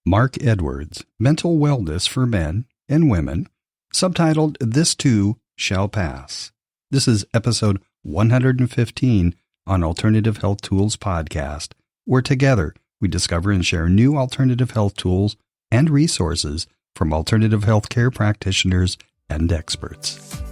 Mark Edwards, Mental Wellness for Men and Women, subtitled This Too Shall Pass. This is episode 115 on Alternative Health Tools Podcast, where together we discover and share new alternative health tools and resources from alternative healthcare practitioners and experts.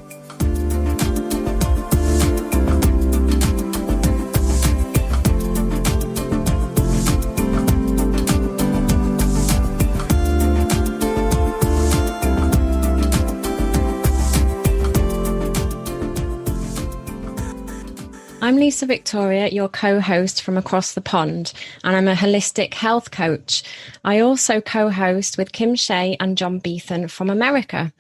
I'm Lisa Victoria, your co-host from across the pond, and I'm a holistic health coach. I also co-host with Kim Shea and John Biethan from America.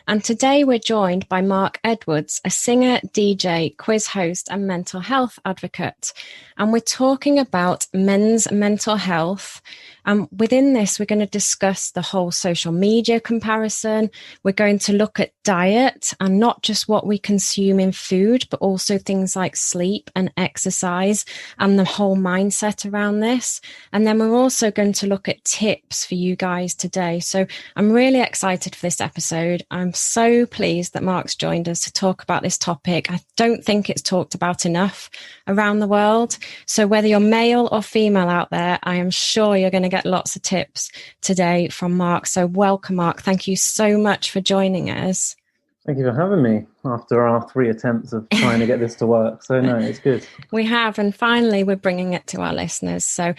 And today we're joined by Mark Edwards, a singer, DJ, quiz host, and mental health advocate. And we're talking about men's mental health. And within this, we're going to discuss the whole social media comparison. We're going to look at diet and not just what we consume in food, but also things like sleep and exercise and the whole mindset around this. And then we're also going to look at tips for you guys today. So I'm really excited for this episode. I'm so pleased that Mark's joined us to talk about this topic. I don't think it's talked about enough around the world. So whether you're male or female out there, I am sure you're going to get lots of tips today from Mark. So welcome, Mark. Thank you so much for joining us. Thank you for having me after our 3 attempts of trying to get this to work. So no, it's good. We have, and finally we're bringing it to our listeners. So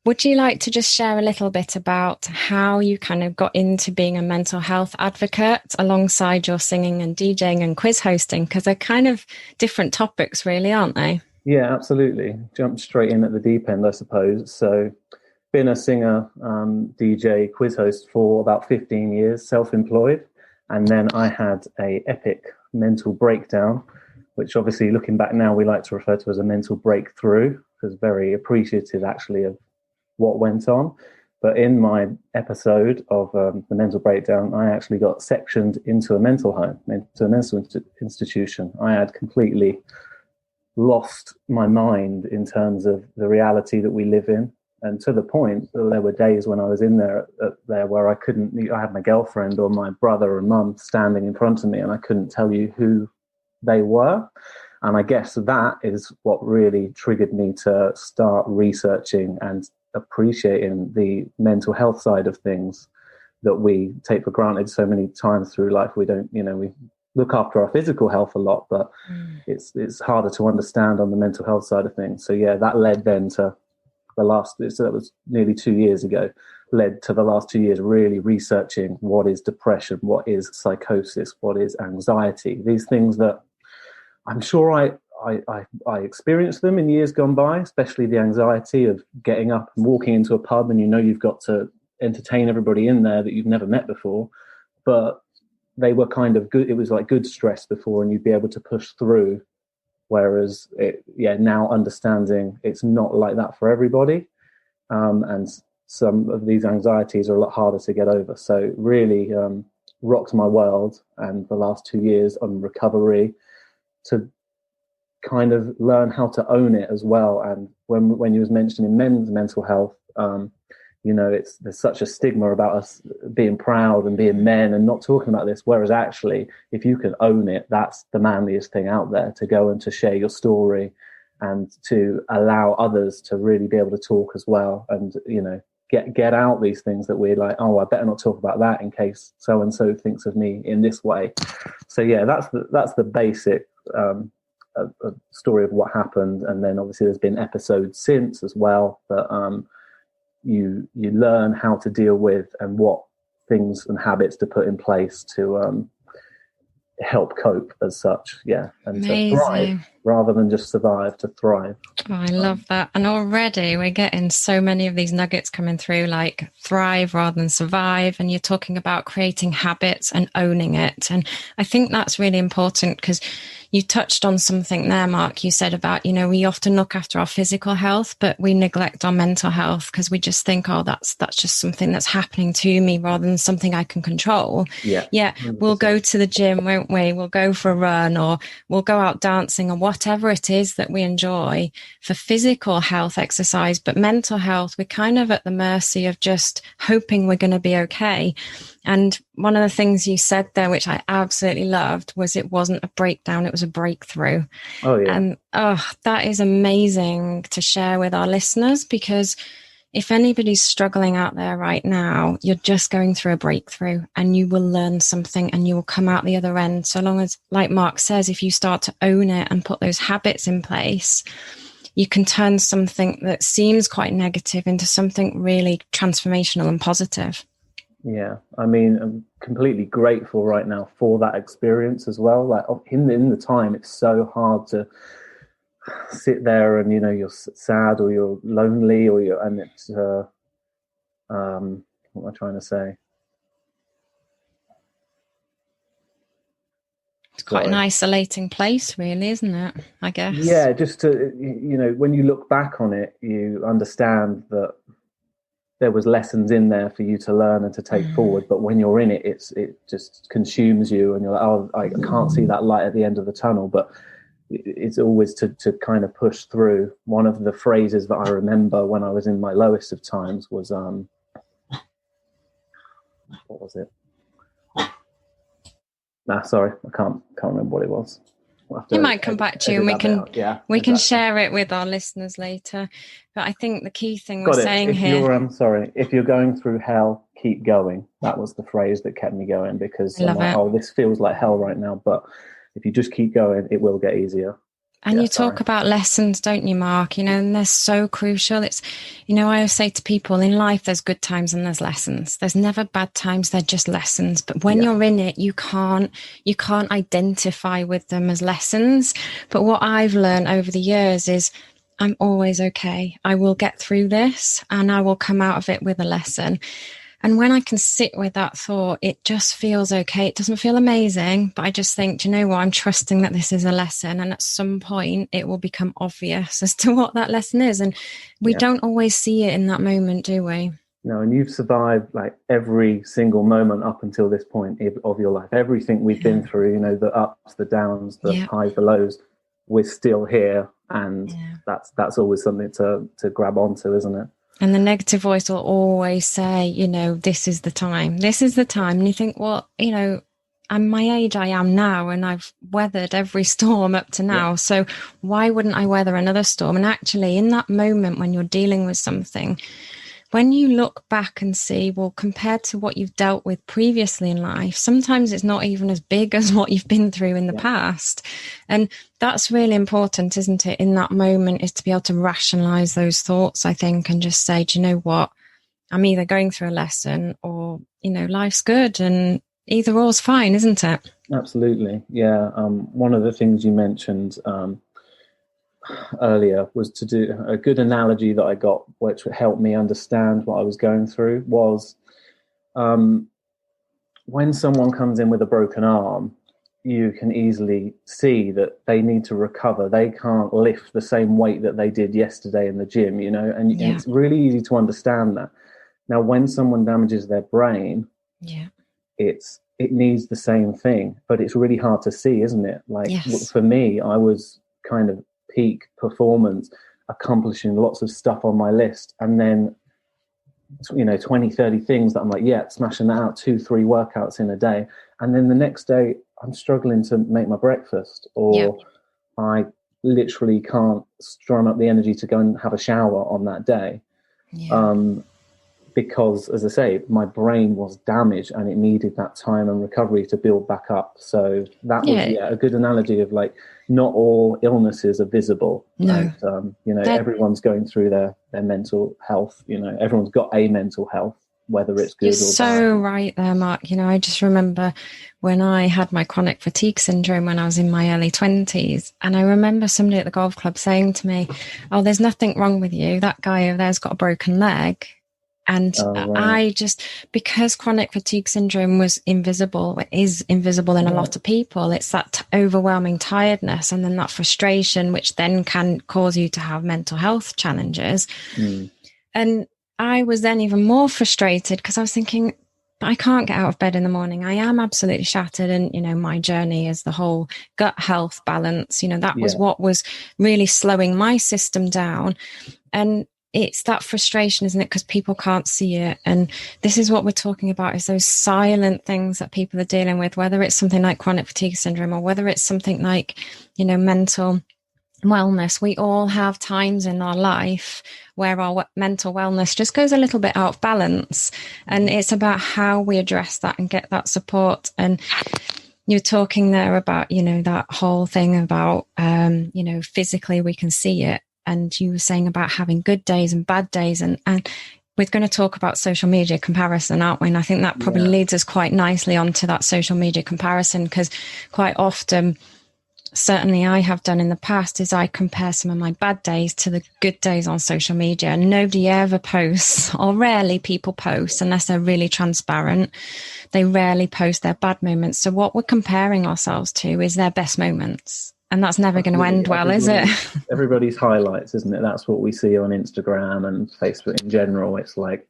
would you like to just share a little bit about how you kind of got into being a mental health advocate alongside your singing and DJing and quiz hosting? Because they're kind of different topics really, aren't they? Yeah, absolutely. Jumped straight in at the deep end, I suppose. So been a singer, DJ, quiz host for about 15 years, self-employed. And then I had a epic mental breakdown, which obviously looking back now, we like to refer to as a mental breakthrough, because very appreciative actually of what went on. But in my episode of the mental breakdown, I actually got sectioned into a mental home, into a mental institution. I had completely lost my mind in terms of the reality that we live in. And to the point that there were days when I was in there where I had my girlfriend or my brother or mum standing in front of me and I couldn't tell you who they were. And I guess that is what really triggered me to start researching and appreciating the mental health side of things that we take for granted so many times through life. We don't, we look after our physical health a lot, but it's harder to understand on the mental health side of things. So yeah, that led then to that was nearly 2 years ago, led to the last 2 years really researching what is depression, what is psychosis, what is anxiety, these things that I'm sure I experienced them in years gone by, especially the anxiety of getting up and walking into a pub and you've got to entertain everybody in there that you've never met before. But they were kind of good. It was like good stress before and you'd be able to push through. Whereas, now understanding it's not like that for everybody. And some of these anxieties are a lot harder to get over. So really rocked my world. And the last 2 years on recovery to kind of learn how to own it as well. And when you was mentioning men's mental health, there's such a stigma about us being proud and being men and not talking about this. Whereas actually, if you can own it, that's the manliest thing out there, to go and to share your story and to allow others to really be able to talk as well. And, get out these things that we're like, oh, I better not talk about that in case so-and-so thinks of me in this way. So yeah, that's the basic story of what happened. And then obviously there's been episodes since as well that, you learn how to deal with and what things and habits to put in place to help cope as such. Yeah. And Amazing. To thrive rather than just survive, to thrive. Oh, I love that. And already we're getting so many of these nuggets coming through, like thrive rather than survive. And you're talking about creating habits and owning it. And I think that's really important because you touched on something there, Mark. You said about, we often look after our physical health, but we neglect our mental health because we just think, oh, that's just something that's happening to me rather than something I can control. Yeah. 100%. We'll go to the gym, won't we? We'll go for a run or we'll go out dancing or whatever it is that we enjoy for physical health exercise, but mental health, we're kind of at the mercy of just hoping we're going to be okay. And one of the things you said there, which I absolutely loved, was it wasn't a breakdown, it was a breakthrough. Oh, yeah. And that is amazing to share with our listeners, because if anybody's struggling out there right now, you're just going through a breakthrough, and you will learn something and you will come out the other end. So long as, like Mark says, if you start to own it and put those habits in place, you can turn something that seems quite negative into something really transformational and positive. Yeah, I mean, I'm completely grateful right now for that experience as well. Like in the time, it's so hard to sit there and, you're sad or you're lonely and it's what am I trying to say? It's quite an isolating place, really, isn't it? I guess. Yeah, just to, when you look back on it, you understand that there was lessons in there for you to learn and to take forward. But when you're in it, it just consumes you, and you're like, oh, I can't see that light at the end of the tunnel. But it's always to kind of push through. One of the phrases that I remember when I was in my lowest of times was, what was it? Sorry, I can't remember what it was. It might come back to you, and we can share it with our listeners later. But I think the key thing we're saying here. If you're going through hell, keep going. That was the phrase that kept me going, because I'm like, oh, this feels like hell right now. But if you just keep going, it will get easier. And you talk about lessons, don't you, Mark? And they're so crucial. It's, I always say to people, in life, there's good times and there's lessons. There's never bad times. They're just lessons. But when you're in it, you can't identify with them as lessons. But what I've learned over the years is I'm always okay. I will get through this and I will come out of it with a lesson. And when I can sit with that thought, it just feels okay. It doesn't feel amazing, but I just think, do you know what? I'm trusting that this is a lesson. And at some point it will become obvious as to what that lesson is. And we don't always see it in that moment, do we? No, and you've survived like every single moment up until this point of your life. Everything we've been through, the ups, the downs, the highs, the lows, we're still here. And that's always something to grab onto, isn't it? And the negative voice will always say, this is the time. This is the time. And you think, well, I'm my age I am now, and I've weathered every storm up to now. So why wouldn't I weather another storm? And actually, in that moment when you're dealing with something, when you look back and see, well, compared to what you've dealt with previously in life, sometimes it's not even as big as what you've been through in the past. And that's really important, isn't it? In that moment, is to be able to rationalize those thoughts, I think, and just say, do you know what? I'm either going through a lesson or, life's good, and either or's fine, isn't it? Absolutely. Yeah. One of the things you mentioned, earlier was to do a good analogy that I got, which helped me understand what I was going through, was when someone comes in with a broken arm, you can easily see that they need to recover. They can't lift the same weight that they did yesterday in the gym, and it's really easy to understand that. Now, when someone damages their brain, it needs the same thing, but it's really hard to see, isn't it? Like for me, I was kind of peak performance, accomplishing lots of stuff on my list, and then 20, 30 things that I'm like, smashing that out, 2-3 workouts in a day, and then the next day I'm struggling to make my breakfast, or I literally can't drum up the energy to go and have a shower on that day. Because, as I say, my brain was damaged and it needed that time and recovery to build back up. So that was a good analogy of like, not all illnesses are visible. No. And, everyone's going through their mental health. Everyone's got a mental health, whether it's good or bad. You're so right there, Mark. I just remember when I had my chronic fatigue syndrome when I was in my early 20s. And I remember somebody at the golf club saying to me, oh, there's nothing wrong with you. That guy over there's got a broken leg. And I just, because chronic fatigue syndrome is invisible in a lot of people, it's that overwhelming tiredness and then that frustration, which then can cause you to have mental health challenges. And I was then even more frustrated because I was thinking, but I can't get out of bed in the morning. I am absolutely shattered. And, my journey is the whole gut health balance. That was what was really slowing my system down. And it's that frustration, isn't it? Because people can't see it. And this is what we're talking about, is those silent things that people are dealing with, whether it's something like chronic fatigue syndrome or whether it's something like, mental wellness. We all have times in our life where our mental wellness just goes a little bit out of balance. And it's about how we address that and get that support. And you're talking there about, that whole thing about, physically we can see it. And you were saying about having good days and bad days. And we're going to talk about social media comparison, aren't we? And I think that probably leads us quite nicely onto that social media comparison, because quite often, certainly I have done in the past, is I compare some of my bad days to the good days on social media. And nobody ever posts, or rarely people post, unless they're really transparent. They rarely post their bad moments. So what we're comparing ourselves to is their best moments. And that's never going to end well, is it? Everybody's highlights, isn't it? That's what we see on Instagram and Facebook in general. It's like,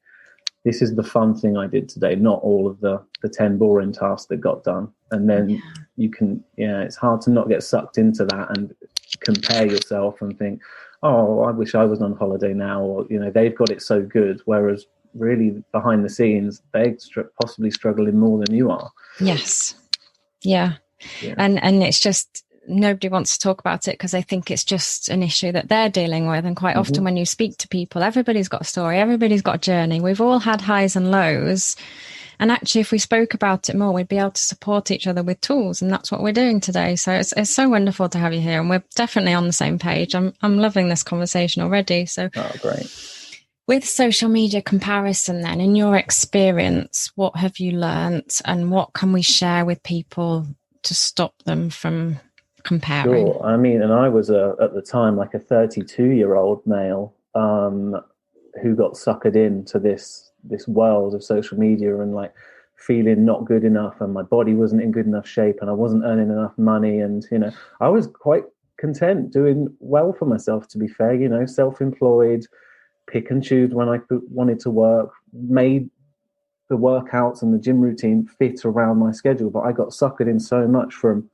this is the fun thing I did today, not all of the 10 boring tasks that got done. And then you can, it's hard to not get sucked into that and compare yourself and think, oh, I wish I was on holiday now, or, they've got it so good. Whereas really behind the scenes, they're possibly struggling more than you are. Yes. Yeah. And it's just, nobody wants to talk about it because they think it's just an issue that they're dealing with. And quite often when you speak to people, everybody's got a story, everybody's got a journey. We've all had highs and lows. And actually, if we spoke about it more, we'd be able to support each other with tools. And that's what we're doing today. So it's so wonderful to have you here. And we're definitely on the same page. I'm loving this conversation already. So great. With social media comparison then, in your experience, what have you learnt and what can we share with people to stop them from comparing? Sure. I mean, and I was at the time like a 32-year-old male who got suckered into this world of social media and like feeling not good enough, and my body wasn't in good enough shape, and I wasn't earning enough money, and I was quite content doing well for myself, to be fair, self-employed, pick and choose when I wanted to work, made the workouts and the gym routine fit around my schedule. But I got suckered in so much from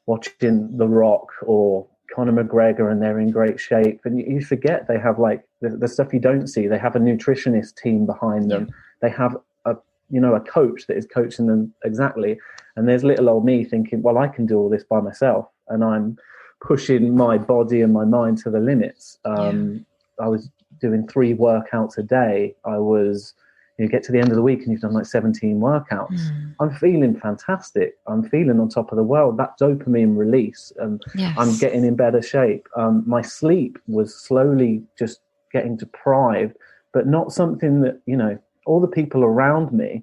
watching The Rock or Conor McGregor, and they're in great shape, and you forget they have like the stuff you don't see. They have a nutritionist team behind them. They have a coach that is coaching them exactly. And there's little old me thinking, well, I can do all this by myself, and I'm pushing my body and my mind to the limits. I was doing 3 workouts a day. I was, you get to the end of the week and you've done like 17 workouts. I'm feeling fantastic. I'm feeling on top of the world. That dopamine release, and I'm getting in better shape. My sleep was slowly just getting deprived, but not something that, all the people around me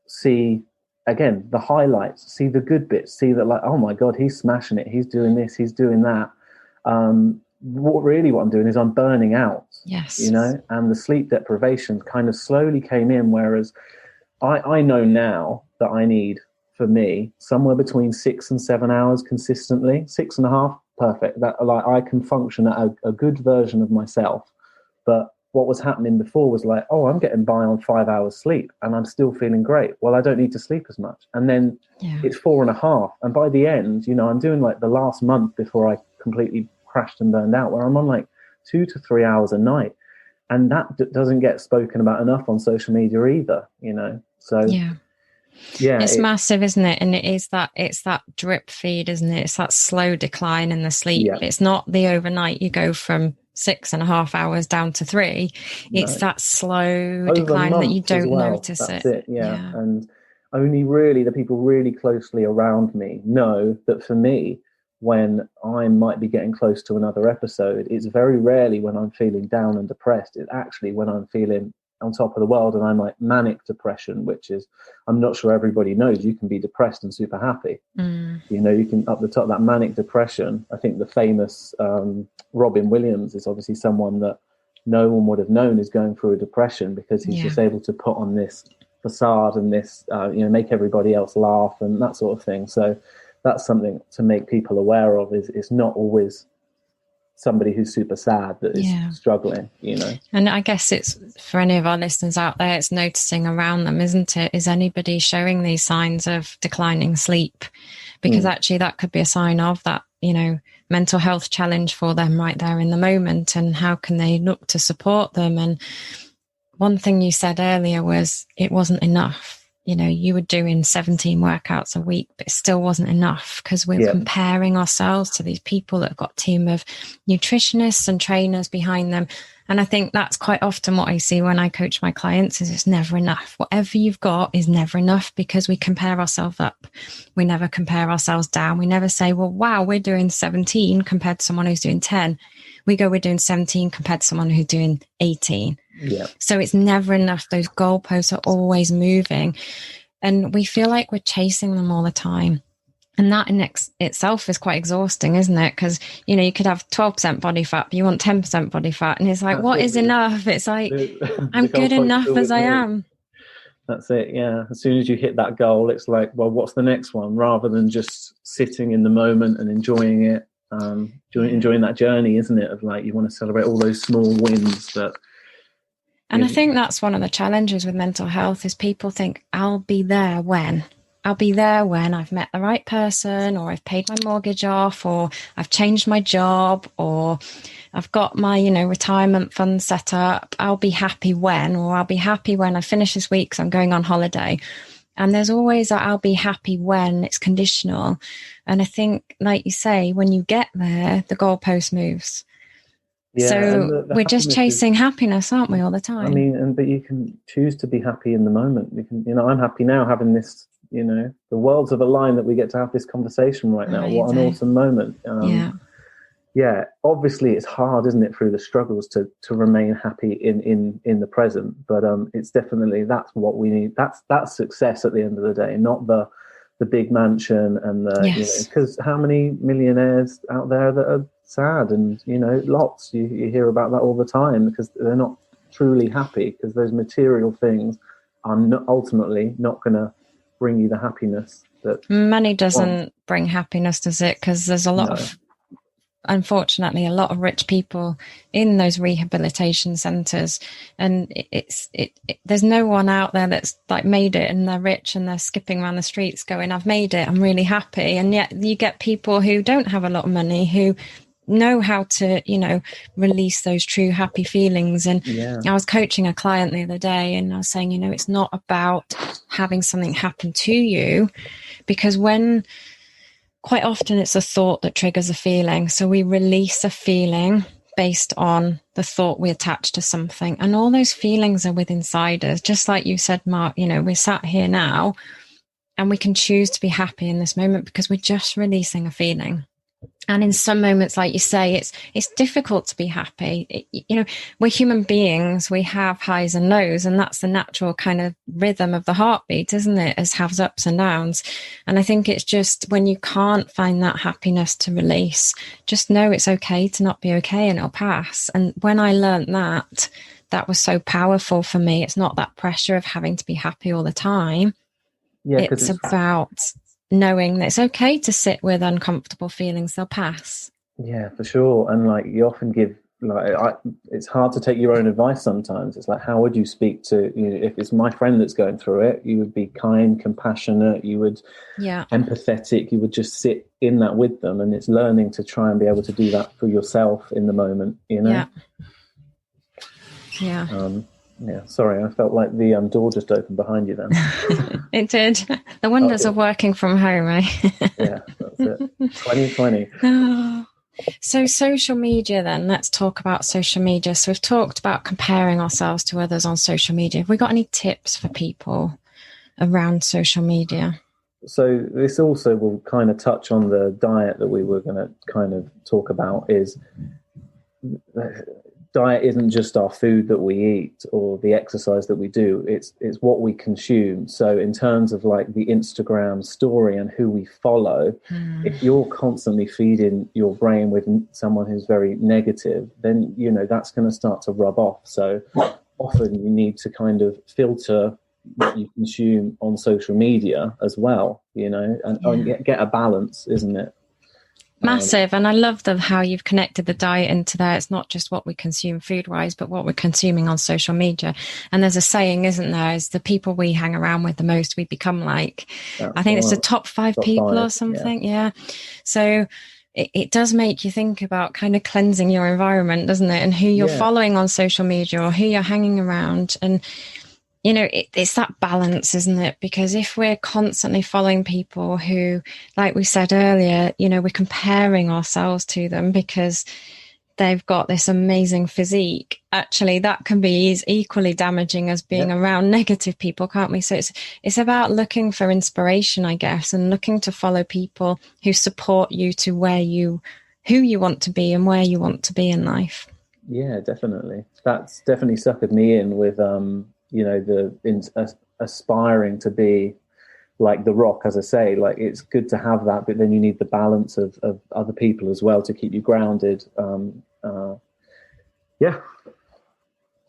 see, again, the highlights, see the good bits, see that like, oh my God, he's smashing it. He's doing this, he's doing that. What I'm doing is I'm burning out, and the sleep deprivation kind of slowly came in. Whereas I know now that I need, for me, somewhere between 6 and 7 hours consistently. 6.5, perfect. That like I can function at a good version of myself. But what was happening before was like, oh, I'm getting by on 5 hours sleep and I'm still feeling great. Well, I don't need to sleep as much. And then it's 4.5. And by the end, I'm doing like the last month before I completely crashed and burned out, where I'm on like 2 to 3 hours a night. And that doesn't get spoken about enough on social media either, So it's massive, isn't it? And it's that drip feed, isn't it? It's that slow decline in the sleep. It's not the overnight you go from 6.5 hours down to 3. It's that slow decline that you don't notice. That's it. And only really the people really closely around me know that for me, when I might be getting close to another episode, it's very rarely when I'm feeling down and depressed. It's actually when I'm feeling on top of the world, and I'm like manic depression, which is, I'm not sure everybody knows, you can be depressed and super happy. You can up the top, that manic depression. I think the famous Robin Williams is obviously someone that no one would have known is going through a depression, because he's just able to put on this facade and this, make everybody else laugh and that sort of thing. So that's something to make people aware of, is it's not always somebody who's super sad that is struggling, you know. And I guess it's for any of our listeners out there, it's noticing around them, isn't it? Is anybody showing these signs of declining sleep? Because actually that could be a sign of that, you know, mental health challenge for them right there in the moment. And how can they look to support them? And one thing you said earlier was it wasn't enough. You know, you were doing 17 workouts a week, but it still wasn't enough because we're comparing ourselves to these people that have got a team of nutritionists and trainers behind them. And I think that's quite often what I see when I coach my clients is it's never enough. Whatever you've got is never enough because we compare ourselves up. We never compare ourselves down. We never say, well, wow, we're doing 17 compared to someone who's doing 10. We go, we're doing 17 compared to someone who's doing 18. Yeah. So it's never enough. Those goalposts are always moving and we feel like we're chasing them all the time. And that in itself is quite exhausting, isn't it? Because, you know, you could have 12% body fat, but you want 10% body fat. And it's like, what is enough? It's like, I'm good enough as I am. That's it. Yeah. As soon as you hit that goal, it's like, well, what's the next one? Rather than just sitting in the moment and enjoying it. Enjoying that journey, isn't it? Of like, you want to celebrate all those small wins that. And I think that's one of the challenges with mental health is people think I'll be there when I've met the right person or I've paid my mortgage off or I've changed my job or I've got my, you know, retirement fund set up. I'll be happy when, or I'll be happy when I finish this week because I'm going on holiday. And there's always a I'll be happy when, it's conditional. And I think, like you say, when you get there, the goalpost moves. Yeah, so we're just chasing happiness, aren't we, all the time? I mean, but you can choose to be happy in the moment. You can, you know, I'm happy now having this, you know, the worlds have aligned that we get to have this conversation right now. What an awesome moment. Yeah, obviously it's hard, isn't it, through the struggles to remain happy in the present. But it's definitely, that's what we need. That's success at the end of the day, not the big mansion and the, you know, because how many millionaires out there that are sad and, you know, lots, you hear about that all the time because they're not truly happy because those material things are ultimately not going to bring you the happiness that money doesn't bring happiness, does it? Because there's a lot of, unfortunately, a lot of rich people in those rehabilitation centres, and there's no one out there that's like made it and they're rich and they're skipping around the streets going, I've made it, I'm really happy. And yet you get people who don't have a lot of money who know how to, you know, release those true happy feelings. And I was coaching a client the other day and I was saying, you know, it's not about having something happen to you, because quite often it's a thought that triggers a feeling. So we release a feeling based on the thought we attach to something. And all those feelings are within inside us. Just like you said, Mark, you know, we're sat here now and we can choose to be happy in this moment because we're just releasing a feeling. And in some moments, like you say, it's difficult to be happy. You know, we're human beings. We have highs and lows, and that's the natural kind of rhythm of the heartbeat, isn't it? It has ups and downs. And I think it's just when you can't find that happiness to release, just know it's okay to not be okay and it'll pass. And when I learned that was so powerful for me. It's not that pressure of having to be happy all the time. Yeah, it's about knowing that it's okay to sit with uncomfortable feelings, they'll pass. Yeah, for sure. And like you often give, like, it's hard to take your own advice sometimes. It's like, how would you speak to, you know, if it's my friend that's going through it, you would be kind, compassionate, you would empathetic, you would just sit in that with them. And it's learning to try and be able to do that for yourself in the moment, you know? Yeah, sorry, I felt like the door just opened behind you then. It did. The wonders of working from home, right? Yeah, that's it. 2020. So social media then, let's talk about social media. So we've talked about comparing ourselves to others on social media. Have we got any tips for people around social media? So this also will kind of touch on the diet that we were going to kind of talk about. Is diet isn't just our food that we eat or the exercise that we do, it's what we consume. So in terms of like the Instagram story and who we follow, if you're constantly feeding your brain with someone who's very negative, then, you know, that's going to start to rub off. So often you need to kind of filter what you consume on social media as well, you know, and get a balance, isn't it? Massive. And I love how you've connected the diet into there. It's not just what we consume food wise, but what we're consuming on social media. And there's a saying, isn't there, is the people we hang around with the most we become like. I think it's the top five people or something. Yeah. So it does make you think about kind of cleansing your environment, doesn't it? And who you're following on social media or who you're hanging around. And you know, it's that balance, isn't it? Because if we're constantly following people who, like we said earlier, you know, we're comparing ourselves to them because they've got this amazing physique, actually that can be equally damaging as being around negative people, can't we? So it's about looking for inspiration, I guess, and looking to follow people who support you to who you want to be and where you want to be in life. Yeah, definitely. That's definitely suckered me in with you know, aspiring to be like The Rock, as I say. Like, it's good to have that, but then you need the balance of other people as well to keep you grounded. Yeah.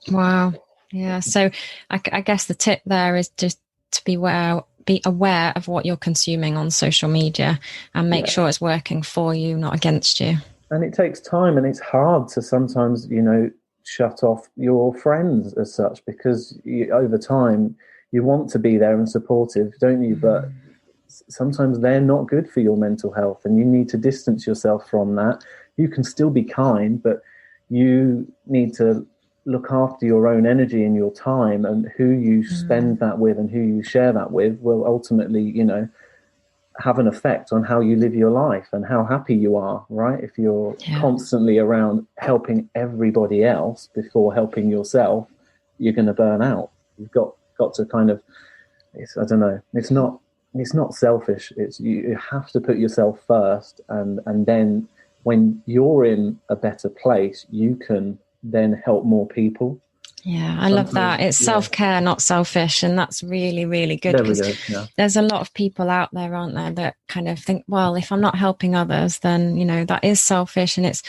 Wow. Yeah. So I guess the tip there is just to be aware of what you're consuming on social media and make sure it's working for you, not against you. And it takes time, and it's hard to sometimes, you know, shut off your friends as such, because over time you want to be there and supportive, don't you? But sometimes they're not good for your mental health, and you need to distance yourself from that. You can still be kind, but you need to look after your own energy and your time, and who you spend that with and who you share that with will ultimately, you know, have an effect on how you live your life and how happy you are, right? If you're constantly around helping everybody else before helping yourself, you're going to burn out. You've got to kind of, I don't know, it's not selfish. It's you have to put yourself first, and then when you're in a better place, you can then help more people. Yeah, I love that. It's self-care, not selfish. And that's really, really good, because there's a lot of people out there, aren't there, that kind of think, well, if I'm not helping others, then, you know, that is selfish. And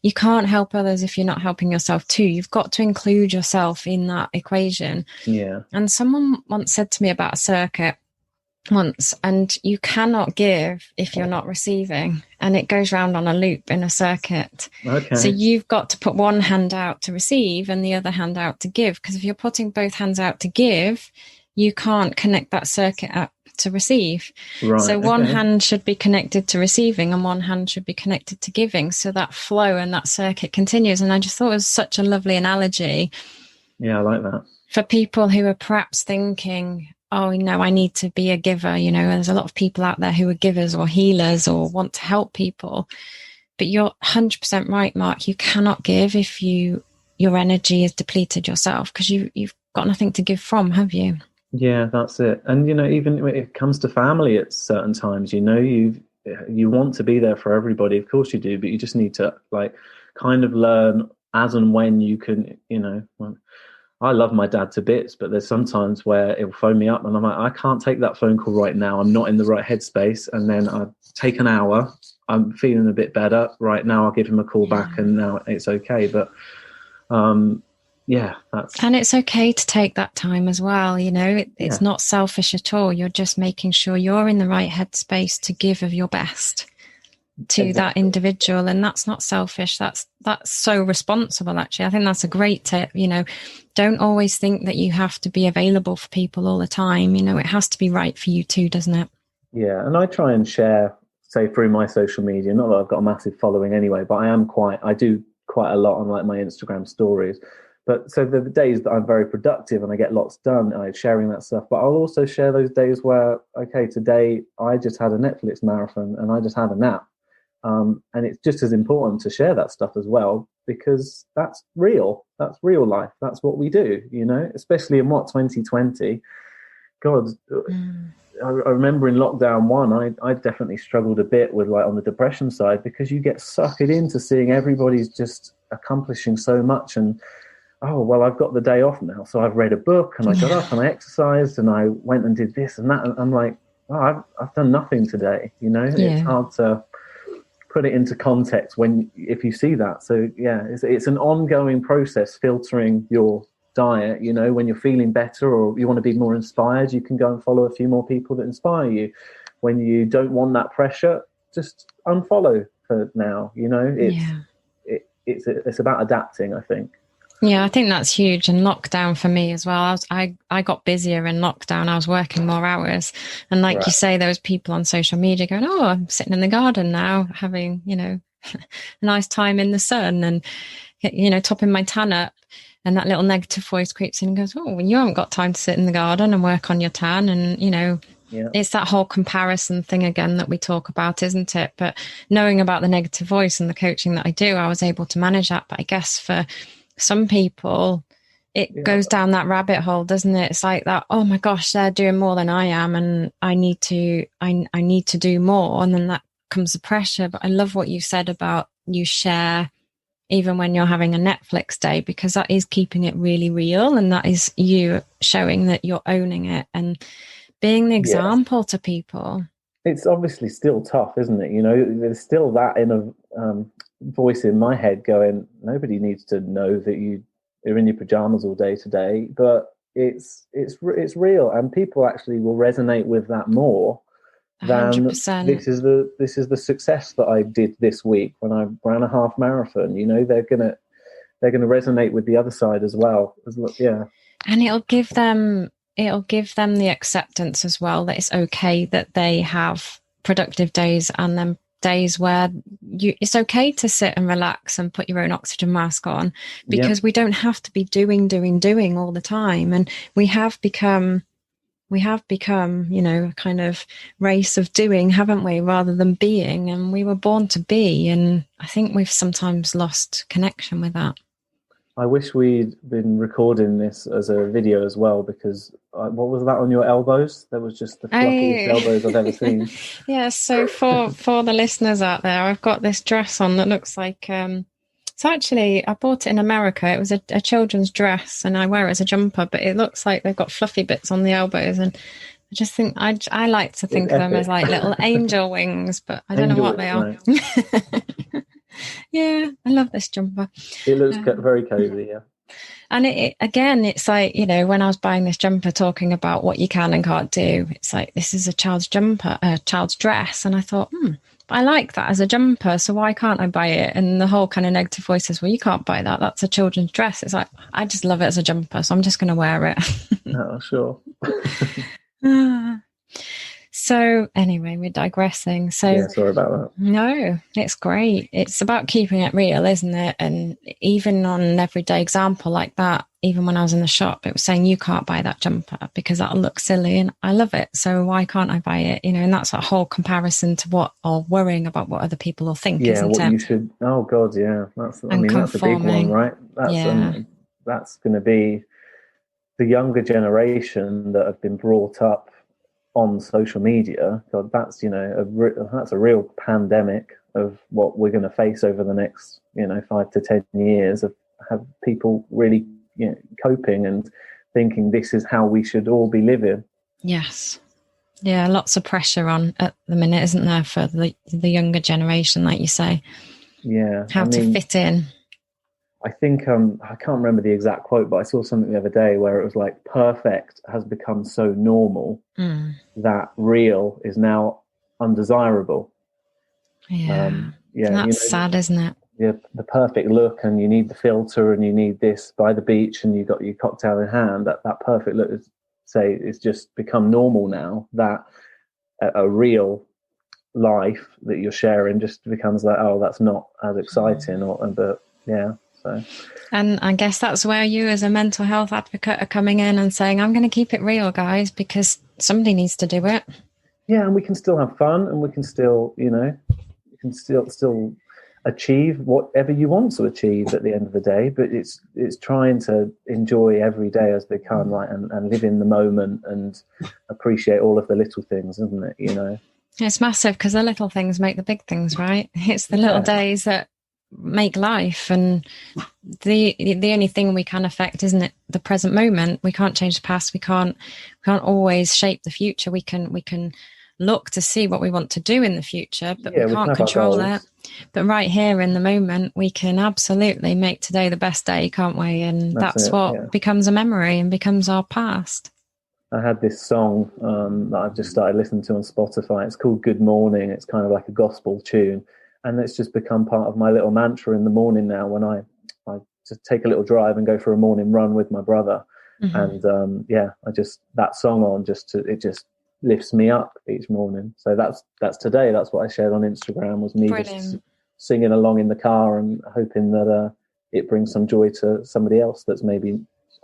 you can't help others if you're not helping yourself too. You've got to include yourself in that equation. Yeah. And someone once said to me about a circuit once, and you cannot give if you're not receiving, and it goes round on a loop in a circuit. So you've got to put one hand out to receive and the other hand out to give, because if you're putting both hands out to give, you can't connect that circuit up to receive. So one hand should be connected to receiving and one hand should be connected to giving, so that flow and that circuit continues. And I just thought it was such a lovely analogy. Yeah, I like that. For people who are perhaps thinking, oh, no, I need to be a giver. You know, there's a lot of people out there who are givers or healers or want to help people. But you're 100% right, Mark. You cannot give if your energy is depleted yourself, because you've got nothing to give from, have you? Yeah, that's it. And, you know, even when it comes to family at certain times, you know, you want to be there for everybody. Of course you do, but you just need to, like, kind of learn as and when you can, you know. I love my dad to bits, but there's sometimes where he'll phone me up and I'm like, I can't take that phone call right now. I'm not in the right headspace. And then I take an hour. I'm feeling a bit better right now. I'll give him a call back, and now it's okay. But and it's okay to take that time as well. You know, it's not selfish at all. You're just making sure you're in the right headspace to give of your best to that individual, and that's not selfish. That's so responsible, actually. I think that's a great tip. You know, don't always think that you have to be available for people all the time. You know, it has to be right for you too, doesn't it? Yeah, and I try and share, say, through my social media, not that I've got a massive following anyway, but I do quite a lot on, like, my Instagram stories. But so the days that I'm very productive and I get lots done, I'm sharing that stuff. But I'll also share those days where, okay, today I just had a Netflix marathon and I just had a nap. And it's just as important to share that stuff as well, because that's real. That's real life. That's what we do, you know, especially in 2020. God, I remember in lockdown 1, I definitely struggled a bit with, like, on the depression side, because you get sucked into seeing everybody's just accomplishing so much. And, oh, well, I've got the day off now. So I've read a book and I got up and I exercised and I went and did this and that. And I'm like, oh, I've done nothing today. You know, it's hard to put it into context if you see that. So it's an ongoing process, filtering your diet. You know, when you're feeling better or you want to be more inspired, you can go and follow a few more people that inspire you. When you don't want that pressure, just unfollow for now. You know, it's about adapting, I think. Yeah, I think that's huge. And lockdown for me as well. I got busier in lockdown. I was working more hours. And like you say, there was people on social media going, oh, I'm sitting in the garden now, having, you know, a nice time in the sun and, you know, topping my tan up. And that little negative voice creeps in and goes, oh, well, you haven't got time to sit in the garden and work on your tan. And, you know, it's that whole comparison thing again that we talk about, isn't it? But knowing about the negative voice and the coaching that I do, I was able to manage that. But I guess for some people, it goes down that rabbit hole, doesn't it? It's like that, oh my gosh, they're doing more than I am, and I need to do more. And then that comes the pressure. But I love what you said about you share even when you're having a Netflix day, because that is keeping it really real, and that is you showing that you're owning it and being the example to people. It's obviously still tough, isn't it? You know, there's still that inner voice in my head going, nobody needs to know that you're in your pajamas all day today, but it's real, and people actually will resonate with that more than 100%. This is the success that I did this week when I ran a half marathon. You know, they're gonna resonate with the other side as well. And it'll give them the acceptance as well that it's okay that they have productive days, and then days where it's okay to sit and relax and put your own oxygen mask on, because we don't have to be doing all the time. And we have become, you know, a kind of race of doing, haven't we, rather than being. And we were born to be. And I think we've sometimes lost connection with that. I wish we'd been recording this as a video as well, because what was that on your elbows? There was just the fluffiest elbows I've ever seen. Yeah, so for the listeners out there, I've got this dress on that looks like, it's actually, I bought it in America. It was a children's dress, and I wear it as a jumper, but it looks like they've got fluffy bits on the elbows. And I just think, I like to think of them as like little angel wings, but I don't know what they are. Right. Yeah, I love this jumper. It looks very cozy, yeah. And it's like, you know, when I was buying this jumper, talking about what you can and can't do, it's like, this is a child's jumper, a child's dress. And I thought, I like that as a jumper, so why can't I buy it? And the whole kind of negative voice says, well, you can't buy that. That's a children's dress. It's like, I just love it as a jumper, so I'm just going to wear it. Oh, sure. So anyway, we're digressing. So sorry about that. No, it's great. It's about keeping it real, isn't it? And even on an everyday example like that, even when I was in the shop, it was saying, you can't buy that jumper because that'll look silly, and I love it, so why can't I buy it? You know, and that's a whole comparison to worrying about what other people will think, isn't it? You should, oh God, yeah. That's a big one, right? That's going to be the younger generation that have been brought up on social media. God, that's, you know, that's a real pandemic of what we're going to face over the next, you know, 5 to 10 years, of have people really, you know, coping and thinking this is how we should all be living. Yes. Yeah, lots of pressure on at the minute, isn't there, for the younger generation, like you say? Yeah. How to fit in. I think, I can't remember the exact quote, but I saw something the other day where it was like, perfect has become so normal that real is now undesirable. Yeah. That's sad, isn't it? Yeah, the perfect look, and you need the filter, and you need this by the beach, and you got your cocktail in hand. That perfect look it's just become normal now. That a real life that you're sharing just becomes like, oh, that's not as exciting, but yeah. So. And I guess that's where you, as a mental health advocate, are coming in and saying, I'm going to keep it real, guys, because somebody needs to do it. Yeah, and we can still have fun, and we can still, you know, still achieve whatever you want to achieve at the end of the day. But it's trying to enjoy every day as they come, right, and live in the moment and appreciate all of the little things, isn't it? You know, it's massive, because the little things make the big things, right? It's the little days that make life, and the only thing we can affect, isn't it, the present moment. We can't change the past. We can't always shape the future. We can look to see what we want to do in the future, but we can't control that. But right here in the moment, we can absolutely make today the best day, can't we? And that's what becomes a memory and becomes our past. I had this song that I've just started listening to on Spotify. It's called Good Morning. It's kind of like a gospel tune. and it's just become part of my little mantra in the morning now when I just take a little drive and go for a morning run with my brother. And I just, that song on, it just lifts me up each morning. So that's today. That's what I shared on Instagram, was me just singing along in the car and hoping that it brings some joy to somebody else that's maybe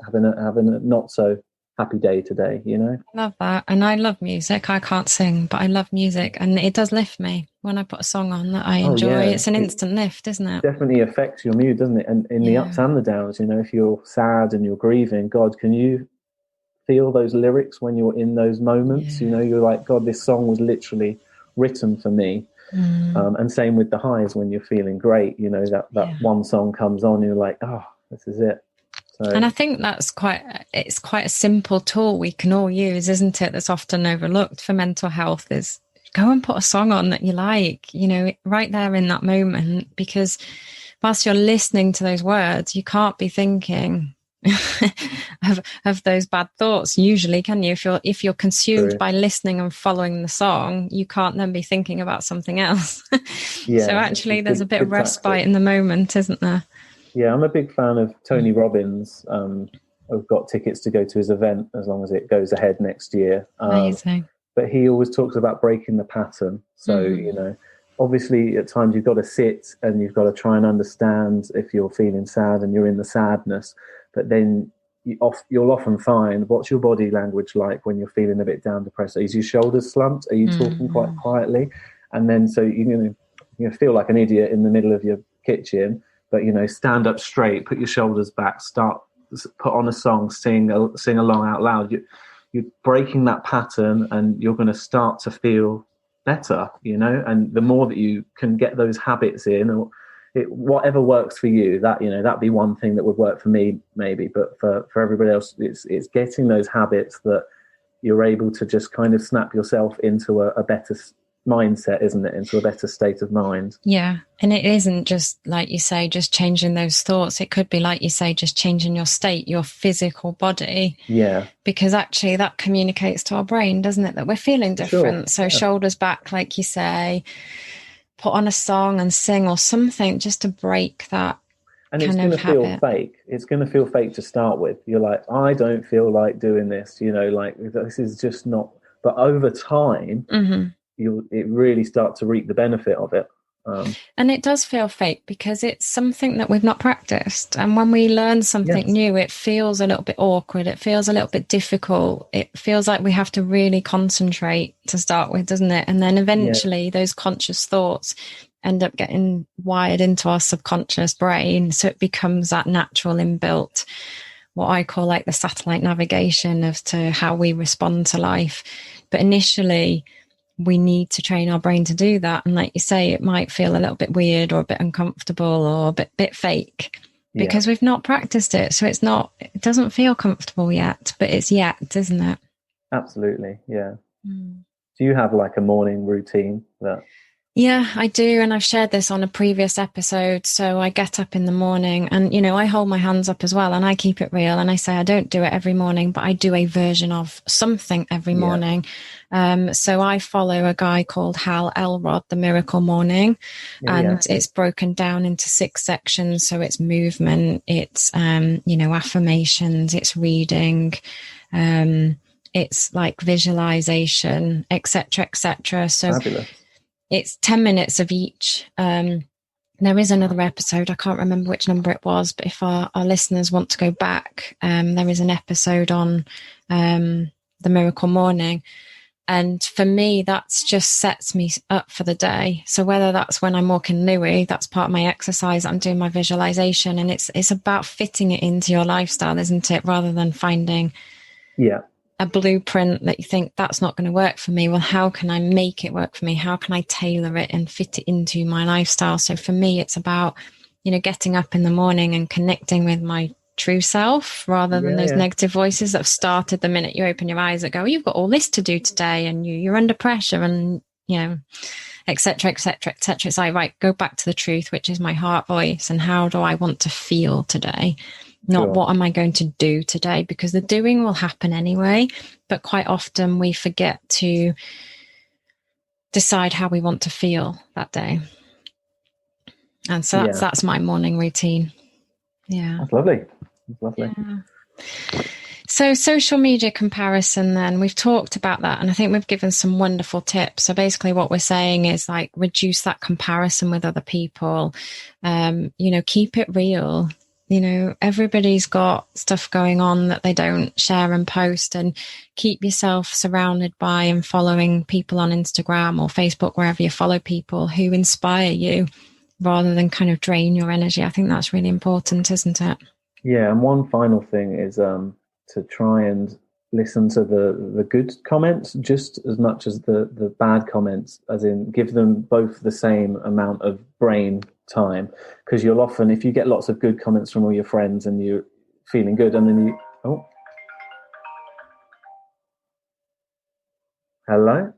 having a not so happy day today, you know. I love that. And I love music. I can't sing, but I love music, and it does lift me when I put a song on that I enjoy. It's an instant lift, isn't it? Definitely affects your mood, doesn't it? And in the ups and the downs, you know, if you're sad and you're grieving, God, can you feel those lyrics when you're in those moments? You know, you're like, God, this song was literally written for me. And same with the highs, when you're feeling great, you know, that one song comes on and you're like, oh, this is it. So, and I think it's quite a simple tool we can all use, isn't it? That's often overlooked for mental health, is go and put a song on that you like, you know, right there in that moment, because whilst you're listening to those words, you can't be thinking of those bad thoughts usually, can you? If you're consumed by listening and following the song, you can't then be thinking about something else. So actually there's a bit of respite in the moment, isn't there? Yeah, I'm a big fan of Tony Robbins. I've got tickets to go to his event as long as it goes ahead next year. Amazing. But he always talks about breaking the pattern. So, you know, obviously at times you've got to sit and you've got to try and understand if you're feeling sad and you're in the sadness. But then you'll often find, what's your body language like when you're feeling a bit down, depressed? Is your shoulders slumped? Are you talking quite quietly? And then so you feel like an idiot in the middle of your kitchen, but, you know, stand up straight, put your shoulders back, put on a song, sing along out loud. You're breaking that pattern, and you're going to start to feel better, you know. And the more that you can get those habits in, or whatever works for you, that, you know, that'd be one thing that would work for me maybe, but for everybody else, it's getting those habits that you're able to just kind of snap yourself into a better mindset, isn't it? Into a better state of mind. Yeah. And it isn't just, like you say, just changing those thoughts. It could be, like you say, just changing your state, your physical body. Yeah. Because actually that communicates to our brain, doesn't it, that we're feeling different. So shoulders back, like you say, put on a song and sing or something just to break that. And it's going to feel fake. It's going to feel fake to start with. You're like, I don't feel like doing this, you know, like this is just not. But over time, it really start to reap the benefit of it. And it does feel fake because it's something that we've not practiced. And when we learn something new, it feels a little bit awkward. It feels a little bit difficult. It feels like we have to really concentrate to start with, doesn't it? And then eventually those conscious thoughts end up getting wired into our subconscious brain. So it becomes that natural inbuilt, what I call like the satellite navigation as to how we respond to life. But initially, we need to train our brain to do that. And like you say, it might feel a little bit weird or a bit uncomfortable or a bit fake because we've not practiced it. So it doesn't feel comfortable yet, but it's yet, isn't it? Absolutely. Yeah. Do you have like a morning routine that? Yeah, I do. And I've shared this on a previous episode. So I get up in the morning and, you know, I hold my hands up as well and I keep it real. And I say I don't do it every morning, but I do a version of something every morning. So I follow a guy called Hal Elrod, The Miracle Morning, and it's broken down into 6 sections. So it's movement, it's, you know, affirmations, it's reading, it's like visualization, etc., etc. So fabulous. It's 10 minutes of each. There is another episode. I can't remember which number it was, but if our listeners want to go back, there is an episode on the Miracle Morning. And for me, that's just sets me up for the day. So whether that's when I'm walking Louis, that's part of my exercise, I'm doing my visualization, and it's about fitting it into your lifestyle, isn't it? Rather than finding a blueprint that you think that's not going to work for me. Well, how can I make it work for me? How can I tailor it and fit it into my lifestyle? So for me, it's about, you know, getting up in the morning and connecting with my true self rather than those negative voices that have started the minute you open your eyes that go, you've got all this to do today and you're under pressure and, you know, etc., etc., etc. It's like, right, go back to the truth, which is my heart voice, and how do I want to feel today? Not what am I going to do today? Because the doing will happen anyway, but quite often we forget to decide how we want to feel that day. And so that's my morning routine. Yeah. That's lovely. That's lovely. Yeah. So social media comparison, then we've talked about that, and I think we've given some wonderful tips. So basically what we're saying is like reduce that comparison with other people, keep it real. Everybody's got stuff going on that they don't share and post, and keep yourself surrounded by and following people on Instagram or Facebook, wherever you follow people who inspire you rather than kind of drain your energy. I think that's really important, isn't it? Yeah. And one final thing is to try and listen to the good comments just as much as the bad comments, as in give them both the same amount of brain time, because you'll often, if you get lots of good comments from all your friends and you're feeling good, and then hello?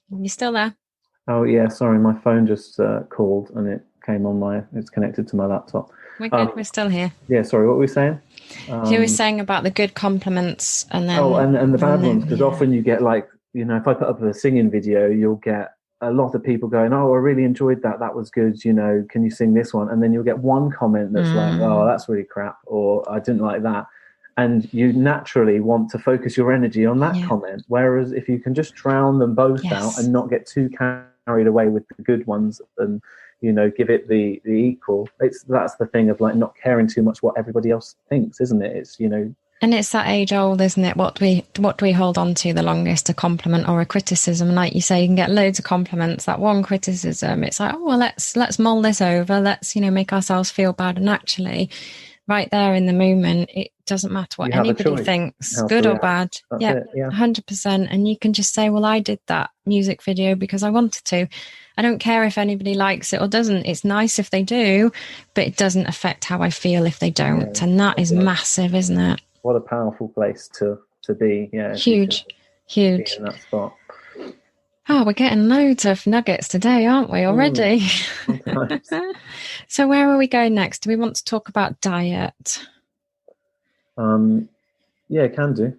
You still there? Oh yeah, sorry, my phone just called and it came on it's connected to my laptop. We're good, we're still here. Yeah, sorry, what were we saying? You were saying about the good compliments and then... and the bad ones, because often you get like, if I put up a singing video, you'll get a lot of people going, oh, I really enjoyed that. That was good. Can you sing this one? And then you'll get one comment that's like, oh, that's really crap, or I didn't like that. And you naturally want to focus your energy on that comment. Whereas if you can just drown them both out and not get too carried away with the good ones and, give it the equal. That's the thing of like not caring too much what everybody else thinks, isn't it? It's, And it's that age old, isn't it? What do we hold on to the longest? A compliment or a criticism? Like you say, you can get loads of compliments. That one criticism, it's like, oh well, let's mull this over. Let's make ourselves feel bad. And actually, right there in the moment, it doesn't matter what anybody thinks, good or bad. Yeah, 100%. And you can just say, well, I did that music video because I wanted to. I don't care if anybody likes it or doesn't. It's nice if they do, but it doesn't affect how I feel if they don't. And that is massive, isn't it? What a powerful place to be. Yeah. Huge. Be in that spot. Oh, we're getting loads of nuggets today, aren't we, already? So where are we going next? Do we want to talk about diet? Yeah, can do.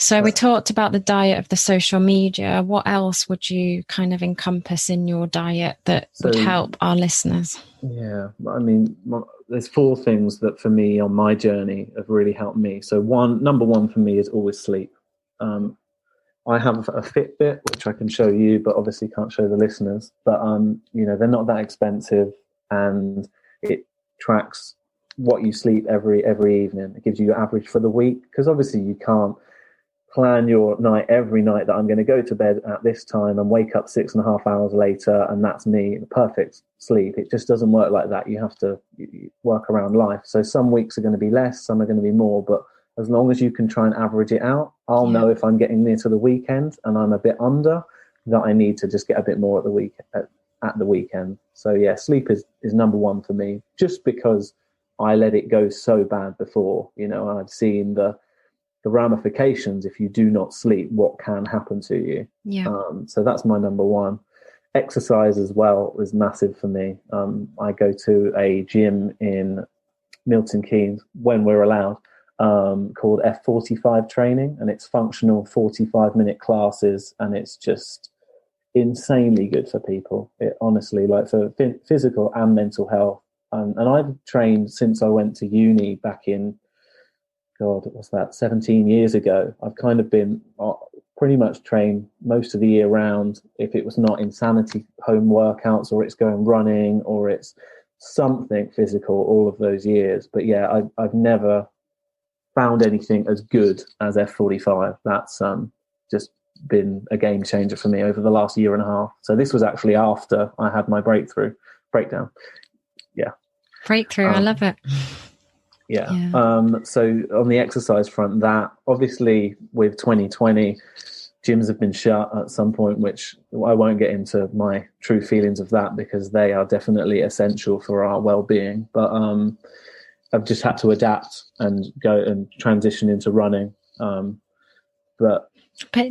So we talked about the diet of the social media. What else would you kind of encompass in your diet that would help our listeners? Yeah, I mean, there's 4 things that for me on my journey have really helped me. So number one for me is always sleep. I have a Fitbit, which I can show you, but obviously can't show the listeners. But, they're not that expensive, and it tracks what you sleep every evening. It gives you your average for the week, because obviously you can't plan your night every night that I'm going to go to bed at this time and wake up 6.5 hours later and that's me, perfect sleep. It just doesn't work like that. You have to work around life. So some weeks are going to be less, some are going to be more, but as long as you can try and average it out, I'll know if I'm getting near to the weekend and I'm a bit under, that I need to just get a bit more at the weekend. So yeah, sleep is number one for me, just because I let it go so bad before, and I've seen the ramifications if you do not sleep, what can happen to you. So that's my number one. Exercise as well is massive for me. I go to a gym in Milton Keynes when we're allowed, called F45 training, and it's functional 45-minute classes, and it's just insanely good for people. It honestly, like for physical and mental health. And I've trained since I went to uni back in, God, what's that, 17 years ago. I've kind of been pretty much trained most of the year round, if it was not insanity home workouts or it's going running or it's something physical all of those years. But yeah, I've never found anything as good as F45. That's just been a game changer for me over the last year and a half. So this was actually after I had my breakdown. Yeah. Breakthrough. I love it. Yeah. So on the exercise front, that obviously with 2020, gyms have been shut at some point, which I won't get into my true feelings of that because they are definitely essential for our well-being. But I've just had to adapt and go and transition into running. But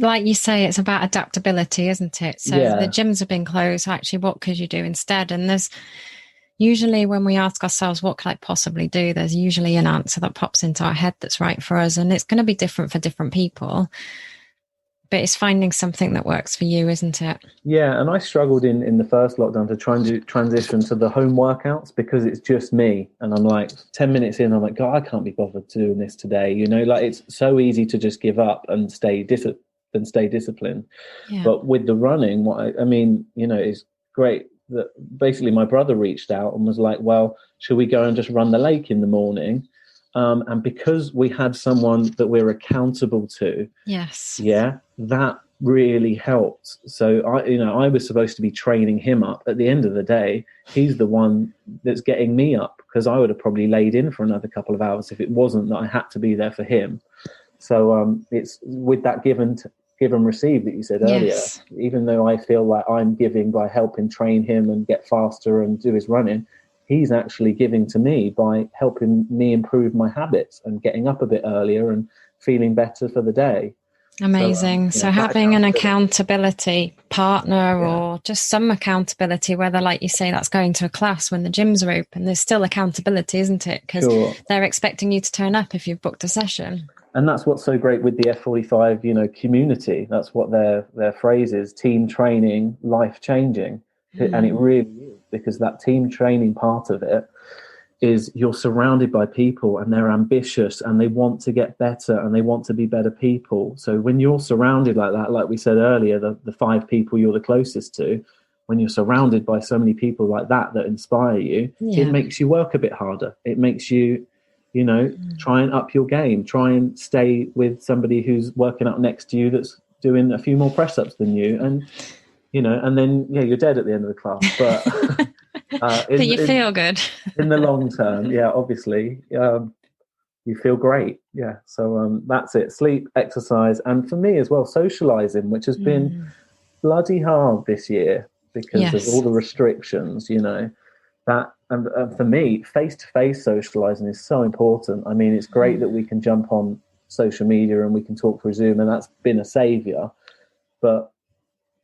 like you say, it's about adaptability, isn't it? So the gyms have been closed. Actually, what could you do instead? And there's usually, when we ask ourselves, what could I possibly do? There's usually an answer that pops into our head that's right for us. And it's going to be different for different people. but it's finding something that works for you, isn't it? Yeah, and I struggled in the first lockdown to try and do transition to the home workouts because it's just me. And I'm like 10 minutes in, I'm like, God, I can't be bothered doing this today. You know, like it's so easy to just give up and stay disciplined. Yeah. But with the running, I mean, you know, it's great that basically my brother reached out and was like, well, should we go and just run the lake in the morning? And because we had someone that we're accountable to, yes, yeah, that really helped. So I was supposed to be training him up. At the end of the day, he's the one that's getting me up, because I would have probably laid in for another couple of hours if it wasn't that I had to be there for him. So it's with that give and receive that you said earlier. Yes. Even though I feel like I'm giving by helping train him and get faster and do his running, he's actually giving to me by helping me improve my habits and getting up a bit earlier and feeling better for the day. Amazing. So having an accountability partner or just some accountability, whether, like you say, that's going to a class when the gyms are open, there's still accountability, isn't it? Because they're expecting you to turn up if you've booked a session. And that's what's so great with the F45, you know, community. That's what their phrase is: team training, life changing. And it really is, because that team training part of it is you're surrounded by people and they're ambitious and they want to get better and they want to be better people. So when you're surrounded like that, like we said earlier, the 5 people you're the closest to, when you're surrounded by so many people like that inspire you, it makes you work a bit harder. It makes you, you know, try and up your game, try and stay with somebody who's working out next to you that's doing a few more press-ups than you. And, you know, and then, you're dead at the end of the class. But but you feel good. In the long term, obviously, you feel great. Yeah. So that's it. Sleep, exercise, and for me as well, socializing, which has been bloody hard this year because of all the restrictions, you know. That and for me, face-to-face socializing is so important. I mean, it's great that we can jump on social media and we can talk through Zoom, and that's been a savior. But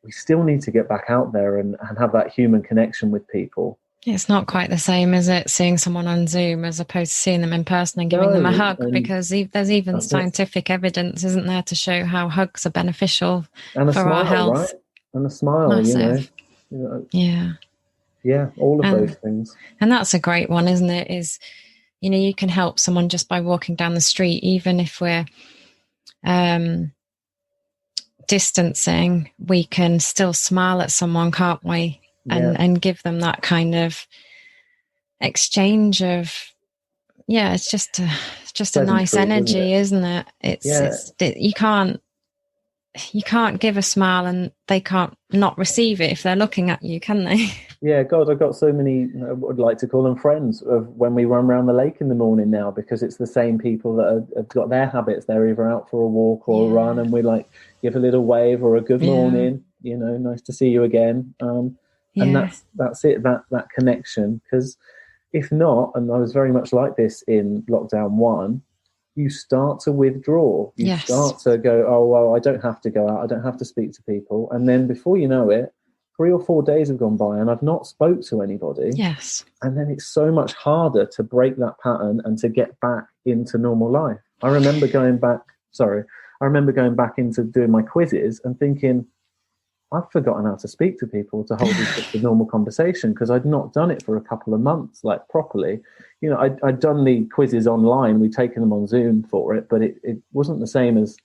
we still need to get back out there and have that human connection with people. It's not quite the same, is it, seeing someone on Zoom as opposed to seeing them in person and giving them a hug, because there's even scientific evidence, isn't there, to show how hugs are beneficial for our health. Right? And a smile, massive. You know. Yeah, all of those things. And that's a great one, isn't it? Is, you know, you can help someone just by walking down the street, even if we're distancing, we can still smile at someone, can't we? And give them that kind of exchange of, it's just a nice energy, isn't it? It's you can't give a smile and they can't not receive it if they're looking at you, can they? Yeah, God, I've got so many, I would like to call them friends, of when we run around the lake in the morning now, because it's the same people that have got their habits. They're either out for a walk or a run, and we like give a little wave or a good morning, you know, nice to see you again. And that's it, that connection. Because if not, and I was very much like this in lockdown 1, you start to withdraw. You start to go, oh, well, I don't have to go out. I don't have to speak to people. And then before you know it, 3 or 4 days have gone by and I've not spoke to anybody. Yes. And then it's so much harder to break that pattern and to get back into normal life. I remember going back into doing my quizzes and thinking, I've forgotten how to speak to people, to hold a normal conversation, because I'd not done it for a couple of months, like properly. You know, I'd done the quizzes online. We'd taken them on Zoom for it, but it wasn't the same as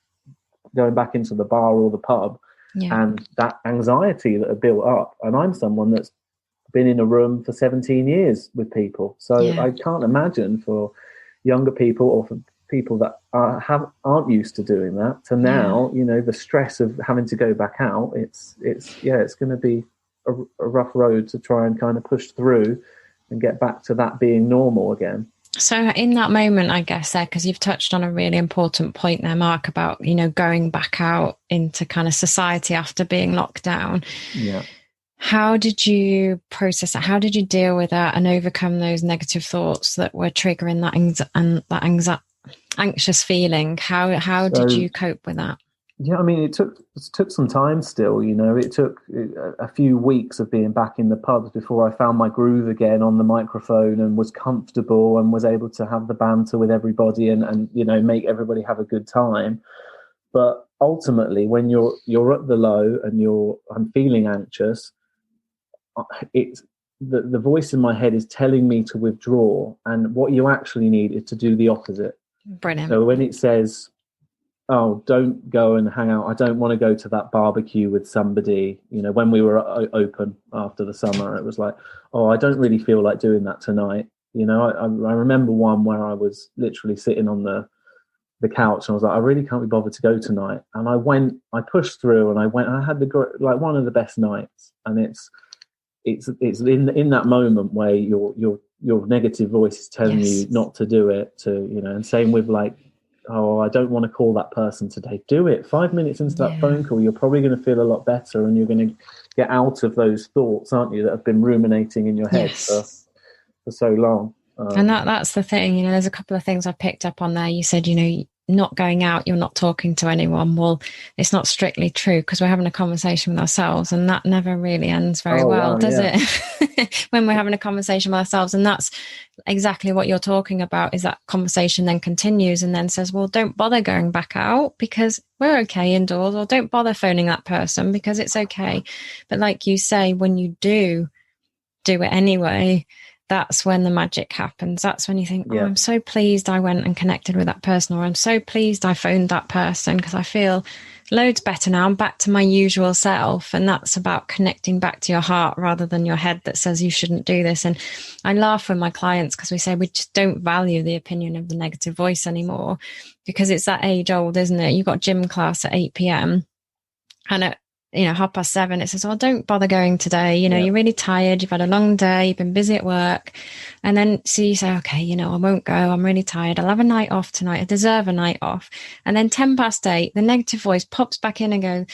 going back into the bar or the pub. And that anxiety that had built up. And I'm someone that's been in a room for 17 years with people. So I can't imagine for younger people or for people that aren't used to doing that to now, you know, the stress of having to go back out, it's going to be a rough road to try and kind of push through and get back to that being normal again. So in that moment, I guess, because you've touched on a really important point there, Mark, about, you know, going back out into kind of society after being locked down. Yeah. How did you process that? How did you deal with that and overcome those negative thoughts that were triggering that anxious feeling? How did you cope with that? Yeah, I mean, it took some time still, you know. It took a few weeks of being back in the pubs before I found my groove again on the microphone and was comfortable and was able to have the banter with everybody and you know, make everybody have a good time. But ultimately, when you're at the low and I'm feeling anxious, it's the voice in my head is telling me to withdraw, and what you actually need is to do the opposite. Brilliant. So when it says, oh, don't go and hang out, I don't want to go to that barbecue with somebody, when we were open after the summer, it was like, oh, I don't really feel like doing that tonight. I remember one where I was literally sitting on the couch and I was like, I really can't be bothered to go tonight. And I pushed through and I had one of the best nights. And it's in that moment where your negative voice is telling you not to do it, and same with like, oh, I don't want to call that person today. Do it. 5 minutes into that phone call, you're probably going to feel a lot better, and you're going to get out of those thoughts, aren't you, that have been ruminating in your head for so long. And that's the thing, there's a couple of things I picked up on there. You said, not going out, you're not talking to anyone. Well, it's not strictly true, because we're having a conversation with ourselves, and that never really ends very well, does it? When we're having a conversation with ourselves. And that's exactly what you're talking about, is that conversation then continues and then says, well, don't bother going back out because we're okay indoors, or don't bother phoning that person because it's okay. But like you say, when you do it anyway, that's when the magic happens. That's when you think, oh, I'm so pleased I went and connected with that person, or I'm so pleased I phoned that person because I feel loads better now. I'm back to my usual self. And that's about connecting back to your heart rather than your head that says you shouldn't do this. And I laugh with my clients because we say we just don't value the opinion of the negative voice anymore, because it's that age old, isn't it? You've got gym class at 8 p.m. and at 7:30, it says, oh, don't bother going today. You're really tired. You've had a long day. You've been busy at work. And then so you say, okay, I won't go. I'm really tired. I'll have a night off tonight. I deserve a night off. And then 8:10, the negative voice pops back in and goes,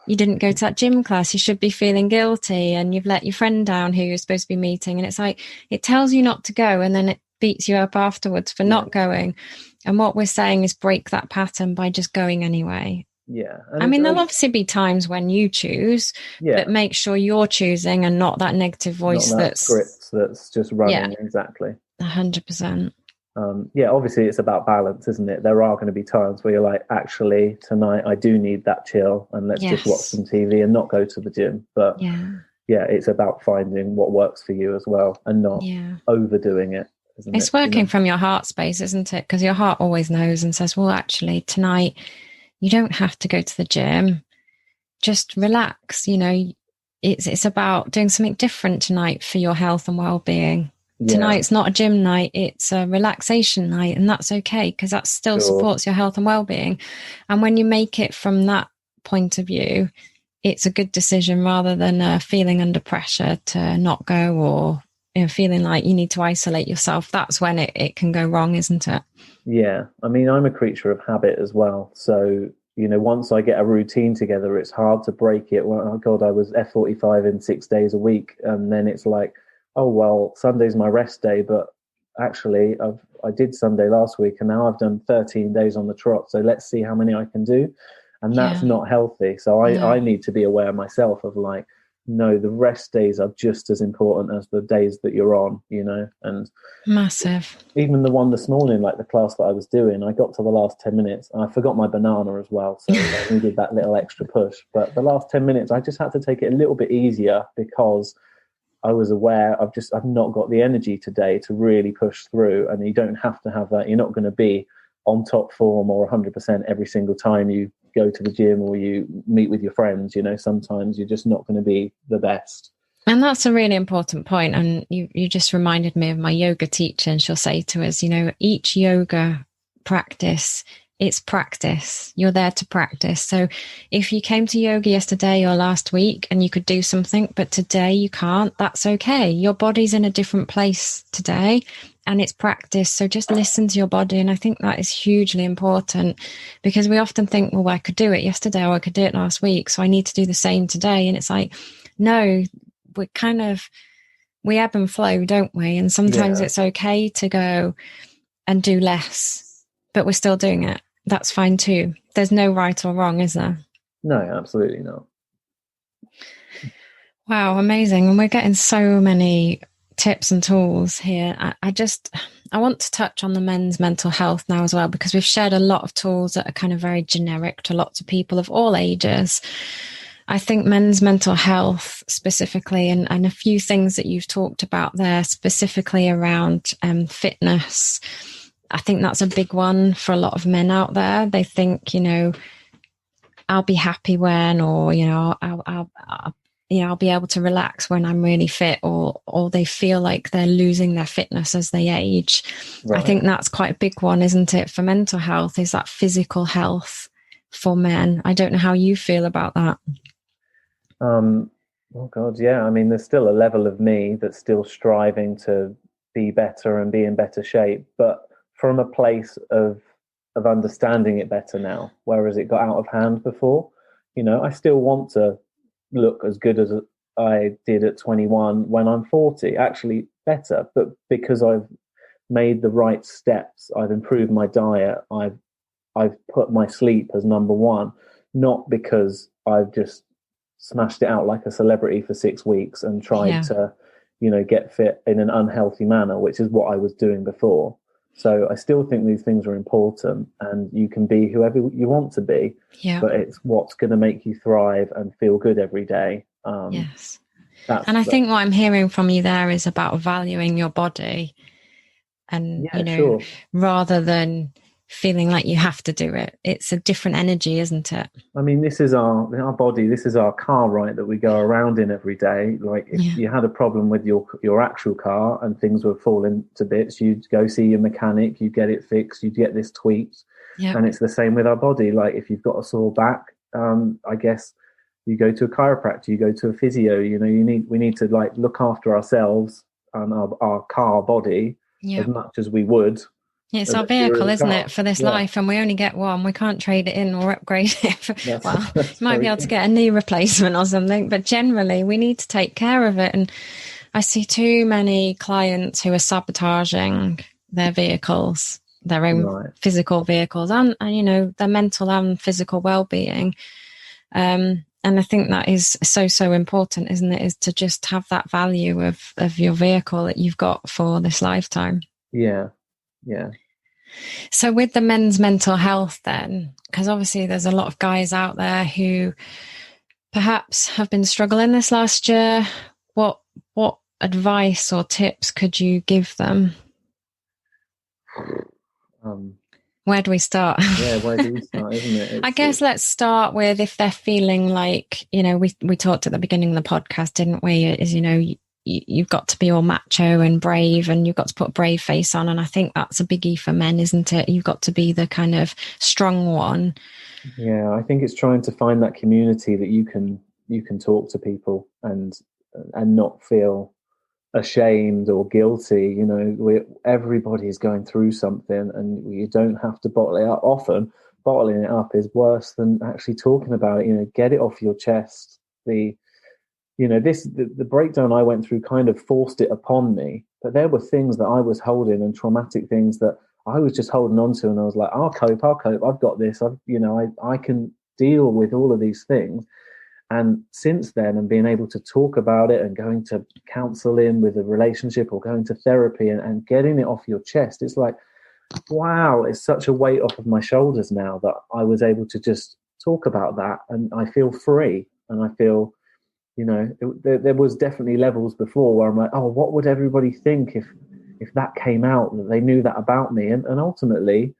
you didn't go to that gym class. You should be feeling guilty. And you've let your friend down who you're supposed to be meeting. And it's like, it tells you not to go. And then it beats you up afterwards for not going. And what we're saying is break that pattern by just going anyway. Yeah. I mean, there'll obviously be times when you choose, but make sure you're choosing and not that negative voice that's script that's just running. Exactly. 100%. Obviously it's about balance, isn't it? There are going to be times where you're like, actually tonight I do need that chill and let's just watch some TV and not go to the gym. But it's about finding what works for you as well and not overdoing it. It's working from your heart space, isn't it? Because your heart always knows and says, well, actually tonight you don't have to go to the gym. Just relax. It's about doing something different tonight for your health and well-being. Tonight's not a gym night. It's a relaxation night. And that's okay, because that still supports your health and well-being. And when you make it from that point of view, it's a good decision rather than feeling under pressure to not go, or feeling like you need to isolate yourself. That's when it can go wrong, isn't it? Yeah. I mean, I'm a creature of habit as well. So, once I get a routine together, it's hard to break it. Well, oh God, I was F45 in 6 days a week. And then it's like, oh, well, Sunday's my rest day. But actually, I did Sunday last week and now I've done 13 days on the trot. So let's see how many I can do. And that's not healthy. So I need to be aware myself of like, no, the rest days are just as important as the days that you're on, and massive. Even the one this morning, like the class that I was doing, I got to the last 10 minutes and I forgot my banana as well. So I needed that little extra push. But the last 10 minutes, I just had to take it a little bit easier because I was aware I've not got the energy today to really push through. And you don't have to have that. You're not going to be on top form or 100% every single time you go to the gym or you meet with your friends. Sometimes you're just not going to be the best. And that's a really important point. And you just reminded me of my yoga teacher, and she'll say to us, each yoga practice, it's practice. You're there to practice. So if you came to yoga yesterday or last week and you could do something, but today you can't, that's okay. Your body's in a different place today. And it's practice. So just listen to your body. And I think that is hugely important, because we often think, well, I could do it yesterday or I could do it last week, so I need to do the same today. And it's like, no, we ebb and flow, don't we? And sometimes it's okay to go and do less, but we're still doing it. That's fine too. There's no right or wrong, is there? No, absolutely not. Wow, amazing. And we're getting so many tips and tools here. I want to touch on the men's mental health now as well, because we've shared a lot of tools that are kind of very generic to lots of people of all ages. I think men's mental health specifically, and a few things that you've talked about there specifically around fitness. I think that's a big one for a lot of men out there. They think, I'll be happy when, or, I'll be able to relax when I'm really fit, or they feel like they're losing their fitness as they age. Right. I think that's quite a big one, isn't it, for mental health, is that physical health for men. I don't know how you feel about that. Oh God, yeah. I mean, there's still a level of me that's still striving to be better and be in better shape, but from a place of understanding it better now, whereas it got out of hand before. I still want to look as good as I did at 21 when I'm 40, actually better, but because I've made the right steps, I've improved my diet, I've put my sleep as number one, not because I've just smashed it out like a celebrity for 6 weeks and tried to, get fit in an unhealthy manner, which is what I was doing before. So I still think these things are important, and you can be whoever you want to be, but it's what's going to make you thrive and feel good every day. Yes. And I think what I'm hearing from you there is about valuing your body and, sure. rather than feeling like you have to do it. It's a different energy, isn't it? I mean, this is our body. This is our car, right, that we go around in every day. Like if you had a problem with your actual car and things were falling to bits, you'd go see your mechanic, you'd get it fixed, you'd get this tweaked. And it's the same with our body. Like if you've got a sore back, I guess you go to a chiropractor, you go to a physio. We need to like look after ourselves and our car body as much as we would. It's our vehicle, isn't it, for this life, and we only get one. We can't trade it in or upgrade it. You might be able to get a knee replacement or something, but generally we need to take care of it. And I see too many clients who are sabotaging their vehicles, their own physical vehicles, and their mental and physical well-being. And I think that is so important, isn't it, is to just have that value of your vehicle that you've got for this lifetime. Yeah. So with the men's mental health then, because obviously there's a lot of guys out there who perhaps have been struggling this last year, what advice or tips could you give them? Where do we start? Yeah, where do we start, isn't it? I guess let's start with if they're feeling like, we talked at the beginning of the podcast, didn't we? Is, you've got to be all macho and brave, and you've got to put a brave face on. And I think that's a biggie for men, isn't it? You've got to be the kind of strong one. Yeah, I think it's trying to find that community that you can talk to people and not feel ashamed or guilty. Everybody's going through something, and you don't have to bottle it up. Often bottling it up is worse than actually talking about it. Get it off your chest. The breakdown I went through kind of forced it upon me, but there were things that I was holding and traumatic things that I was just holding on to, and I was like, I'll cope. I've got this. I can deal with all of these things. And since then, and being able to talk about it and going to counseling with a relationship or going to therapy and getting it off your chest, it's like, wow, it's such a weight off of my shoulders now that I was able to just talk about that, and I feel free, and I feel, there was definitely levels before where I'm like, oh, what would everybody think if that came out, that they knew that about me? And ultimately,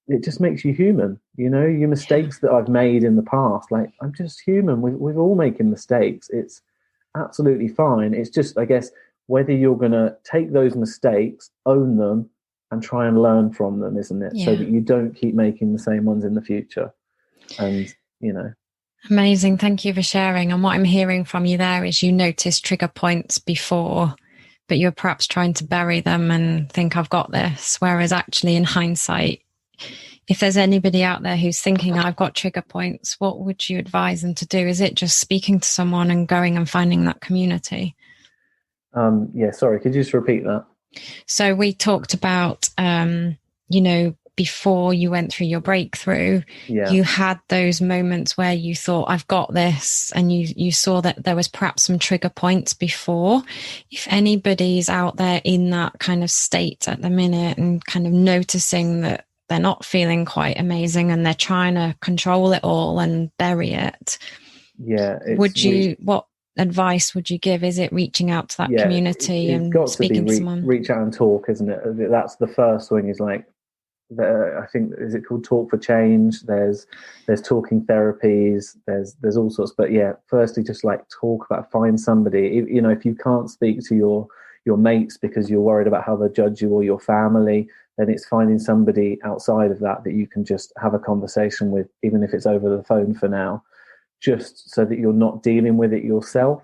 it just makes you human. Your mistakes that I've made in the past, like, I'm just human. We're all making mistakes. It's absolutely fine. It's just, I guess, whether you're going to take those mistakes, own them, and try and learn from them, isn't it? So that you don't keep making the same ones in the future. And, Amazing. Thank you for sharing. And what I'm hearing from you there is you noticed trigger points before, but you're perhaps trying to bury them and think, I've got this. Whereas actually in hindsight, if there's anybody out there who's thinking, I've got trigger points, what would you advise them to do? Is it just speaking to someone and going and finding that community? Sorry, could you just repeat that? So we talked about, before you went through your breakthrough, you had those moments where you thought, I've got this, and you saw that there was perhaps some trigger points before. If anybody's out there in that kind of state at the minute and kind of noticing that they're not feeling quite amazing and they're trying to control it all and bury it, what advice would you give? Is it reaching out to that community and speaking to someone? Reach out and talk, isn't it? That's the first thing, is like, I think, is it called Talk for Change? There's talking therapies, there's all sorts. But firstly, just like talk about, find somebody. If you can't speak to your mates because you're worried about how they'll judge you, or your family, then it's finding somebody outside of that you can just have a conversation with, even if it's over the phone for now, just so that you're not dealing with it yourself.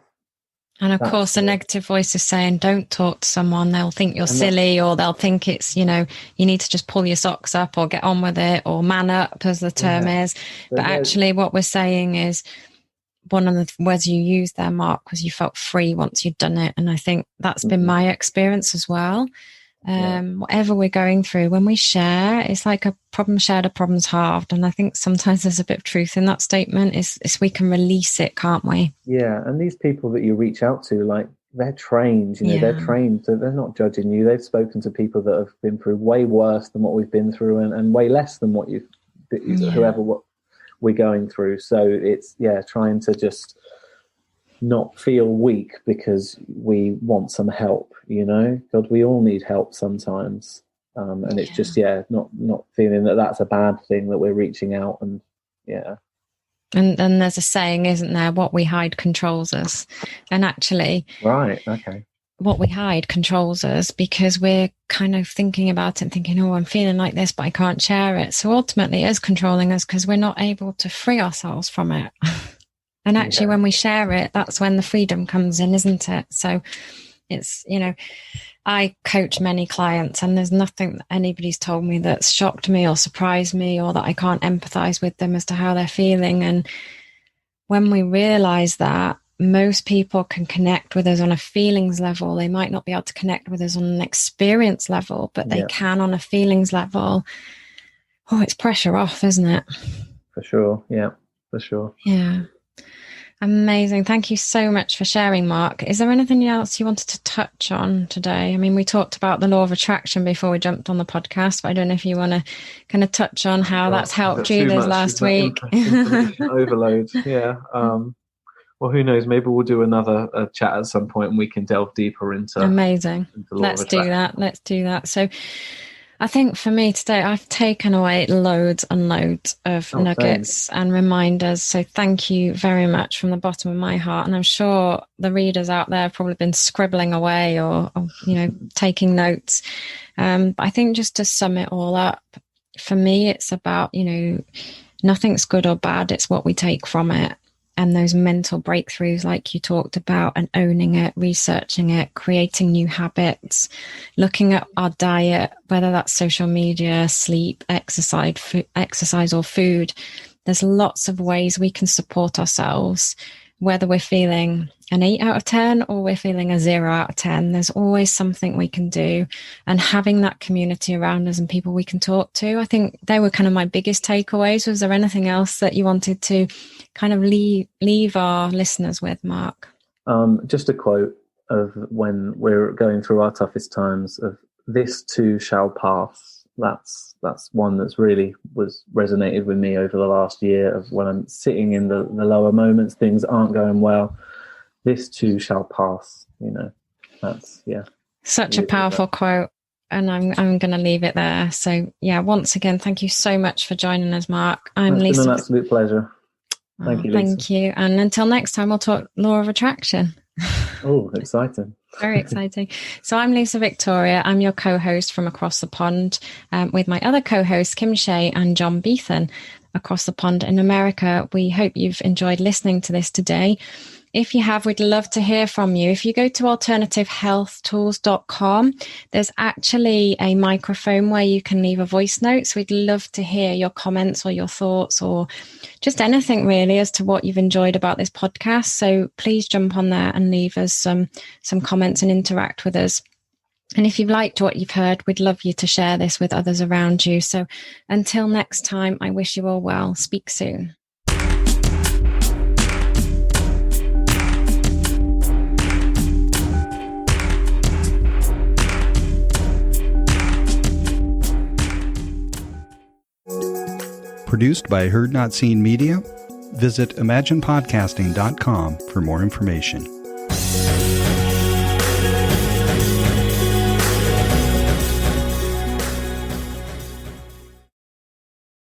And of course, a negative voice is saying, don't talk to someone. They'll think you're silly, or they'll think it's, you need to just pull your socks up or get on with it, or man up, as the term is. But actually what we're saying is, one of the words you used there, Mark, was you felt free once you'd done it. And I think that's been my experience as well. Whatever we're going through, when we share, it's like a problem shared, a problem's halved. And I think sometimes there's a bit of truth in that statement, is we can release it, can't we? Yeah. And these people that you reach out to, like, they're trained, they're trained, so they're not judging you. They've spoken to people that have been through way worse than what we've been through, and way less than what what we're going through. So it's, trying to just not feel weak because we want some help, God, we all need help sometimes. And it's just, not feeling that that's a bad thing, that we're reaching out. And And there's a saying, isn't there? What we hide controls us. And actually, right, okay, what we hide controls us, because we're kind of thinking about it and thinking, oh, I'm feeling like this, but I can't share it. So ultimately it is controlling us, because we're not able to free ourselves from it. And actually, when we share it, that's when the freedom comes in, isn't it? So it's, I coach many clients, and there's nothing that anybody's told me that's shocked me or surprised me, or that I can't empathize with them as to how they're feeling. And when we realize that, most people can connect with us on a feelings level. They might not be able to connect with us on an experience level, but they can on a feelings level. Oh, it's pressure off, isn't it? For sure. Yeah, for sure. Yeah. Amazing. Thank you so much for sharing, Mark. Is there anything else you wanted to touch on today? I mean, we talked about the law of attraction before we jumped on the podcast, but I don't know if you want to kind of touch on how that's helped you this last week. Overload. Yeah. Well, who knows? Maybe we'll do another chat at some point, and we can delve deeper into. Amazing. Let's do that. So I think for me today, I've taken away loads and loads of nuggets and reminders. So thank you very much from the bottom of my heart. And I'm sure the readers out there have probably been scribbling away or taking notes. But I think, just to sum it all up, for me, it's about, nothing's good or bad. It's what we take from it. And those mental breakthroughs, like you talked about, and owning it, researching it, creating new habits, looking at our diet, whether that's social media, sleep, exercise or food. There's lots of ways we can support ourselves, whether we're feeling an 8 out of 10 or we're feeling a 0 out of 10. There's always something we can do. And having that community around us and people we can talk to, I think they were kind of my biggest takeaways. Was there anything else that you wanted to kind of leave our listeners with, Mark? Just a quote of when we're going through our toughest times, of "This too shall pass." That's one that's really resonated with me over the last year, of when I'm sitting in the lower moments, things aren't going well. This too shall pass. That's such a powerful quote. And I'm going to leave it there. So once again, thank you so much for joining us, Mark. It's Lisa. Been an absolute pleasure. Thank you, Lisa. Thank you. And until next time, we'll talk law of attraction. Oh, exciting. Very exciting. So I'm Lisa Victoria. I'm your co-host from across the pond, with my other co-hosts, Kim Shea and John Biethan, across the pond in America. We hope you've enjoyed listening to this today. If you have, we'd love to hear from you. If you go to alternativehealthtools.com, there's actually a microphone where you can leave a voice note. So we'd love to hear your comments or your thoughts, or just anything really as to what you've enjoyed about this podcast. So please jump on there and leave us some comments and interact with us. And if you've liked what you've heard, we'd love you to share this with others around you. So until next time, I wish you all well. Speak soon. Produced by Heard Not Seen Media. Visit imaginepodcasting.com for more information.